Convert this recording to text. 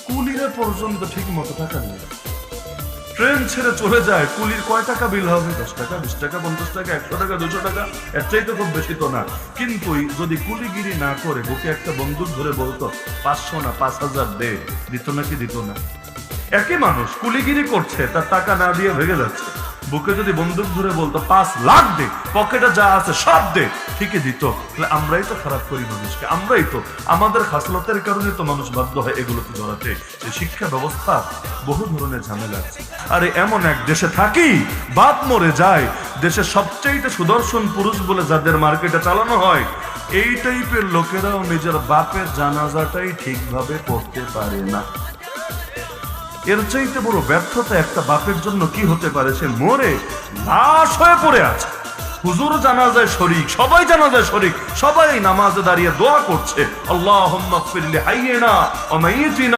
কুলিরে পর্যন্ত ঠিক মতো টাকা নেই, ট্রেন ছেড়ে চলে যায়, কুলির কয় টাকা বিল হবে? 10 টাকা, 20 টাকা, 50 টাকা, 100 টাকা, 200 টাকা, এর চাইতে খুব বেশি তো না। কিন্তু যদি কুলিগিরি না করে বুকে একটা বন্দুক ধরে বলতো 500 না 5000 দে, দিত নাকি দিত না? একই মানুষ কুলিগিরি করছে, তার টাকা না দিয়ে ভেঙে যাচ্ছে, বুকে যদি বন্দুক ধরে বলতো 5 লাখ দে, পকেটে যা আছে সব দে, ঠিকই দিত। তাহলে আমরাই তো খারাপ করি মানুষকে, আমরাই তো আমাদের খাসলতের কারণে তো মানুষ বাধ্য হয় এগুলোকে ধরাতে। যে শিক্ষা ব্যবস্থা বহু ধরনের ঝামেলা আছে। আরে এমন এক দেশে থাকি, বাপ মরে যায়, দেশের সবচেয়ে সুদর্শন পুরুষ বলে যাদের মার্কেটে চালানো হয়, এই টাইপের লোকেরাও নিজের বাপের জানাজাটাই ঠিকভাবে পড়তে পারে না। এর চাইতে বড় ব্যর্থতা একটা বাপের জন্য কি হতে পারে? সে মরে লাশ হয়ে পড়ে আছে, হুজুর জানাজায় শরীক, সবাই জানাজায় শরীক, সবাই নামাজে দাঁড়িয়ে দোয়া করছে, আল্লাহুম্মা গফির লি হাইয়িনা ওয়া মাইয়িতিনা।